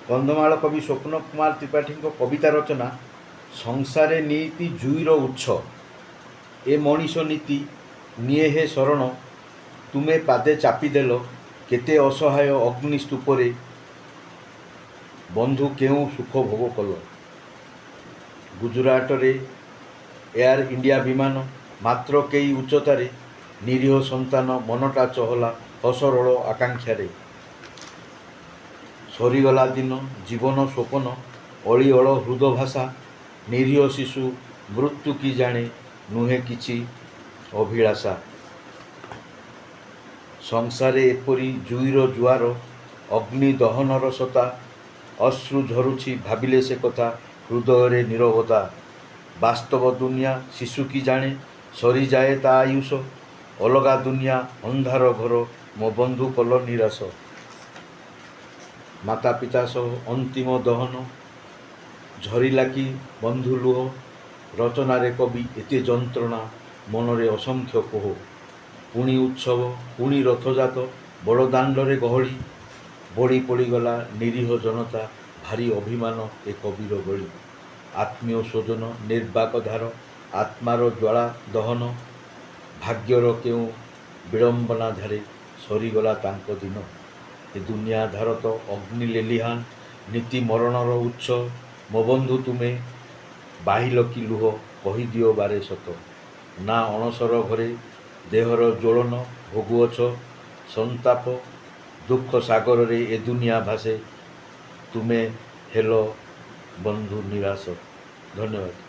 କନ୍ଧମାଳ କବି ସ୍ୱପ୍ନ କୁମାର ତ୍ରିପାଠୀଙ୍କ କବିତା ରଚନା ସଂସାରେ ନୀତି ଜୁଇର ଉତ୍ସ। ଏ ମଣିଷ ନୀତି ନିଏ ହେ ଶରଣ, ତୁମେ ପାଦେ ଚାପିଦେଲ କେତେ ଅସହାୟ ଅଗ୍ନି ସ୍ତୂପରେ, ବନ୍ଧୁ କେଉଁ ସୁଖ ଭୋଗ କଲ। ଗୁଜୁରାଟରେ ଏୟାର ଇଣ୍ଡିଆ ବିମାନ, ମାତ୍ର କେଇ ଉଚ୍ଚତାରେ, ନିରୀହ ସନ୍ତାନ ମନଟା ଚହଲା ହସରଳ ଆକାଂକ୍ଷାରେ। ସରିଗଲା ଦିନ ଜୀବନ ସ୍ୱପନ, ଅଳିଅଳ ହୃଦ ଭାଷା, ନିରୀହ ଶିଶୁ ମୃତ୍ୟୁ କି ଜାଣେ, ନୁହେଁ କିଛି ଅଭିଳାଷା। ସଂସାରେ ଏପରି ଜୁଇର ଜୁଆର, ଅଗ୍ନି ଦହନର ସତା, ଅଶ୍ରୁ ଝରୁଛି ଭାବିଲେ ସେ କଥା, ହୃଦୟରେ ନୀରବତା। ବାସ୍ତବ ଦୁନିଆ ଶିଶୁ କି ଜାଣେ, ସରିଯାଏ ତା ଆୟୁଷ, ଅଲଗା ଦୁନିଆ ଅନ୍ଧାର ଘର, ମୋ ବନ୍ଧୁ କଲ ନିରାଶ। ମାତା ପିତା ସହ ଅନ୍ତିମ ଦହନ, ଝରିଲା କି ବନ୍ଧୁ ଲୁହ, ରଚନାରେ କବି ଏତେ ଯନ୍ତ୍ରଣା, ମନରେ ଅସଂଖ୍ୟ କୋହ। ପୁଣି ଉତ୍ସବ, ପୁଣି ରଥଜାତ, ବଡ଼ଦାଣ୍ଡରେ ଗହଳି, ବଳି ପଡ଼ିଗଲା ନିରୀହ ଜନତା, ଭାରି ଅଭିମାନ ଏ କବିର ଗଳି। ଆତ୍ମୀୟ ସ୍ୱଜନ ନିର୍ବାକ ଧାର, ଆତ୍ମାର ଜ୍ୱାଳା ଦହନ, ଭାଗ୍ୟର କେଉଁ ବିଡ଼ମ୍ବନା ଧାରେ, ସରିଗଲା ତାଙ୍କ ଦିନ। ଏ ଦୁନିଆ ଧାର ତ ଅଗ୍ନି ଲେଲିହାନ, ନୀତି ମରଣର ଉତ୍ସ, ମୋ ବନ୍ଧୁ ତୁମେ ବାହିଲ କି ଲୁହ, କହିଦିଅ ବାରେ ସତ। ନା ଅଣସର ଘରେ ଦେହର ଜ୍ୱଳନ ଭୋଗୁଅଛ, ସନ୍ତାପ ଦୁଃଖ ସାଗରରେ ଏ ଦୁନିଆ ଭାସେ, ତୁମେ ହେଲ ବନ୍ଧୁ ନିରାଶ। ଧନ୍ୟବାଦ।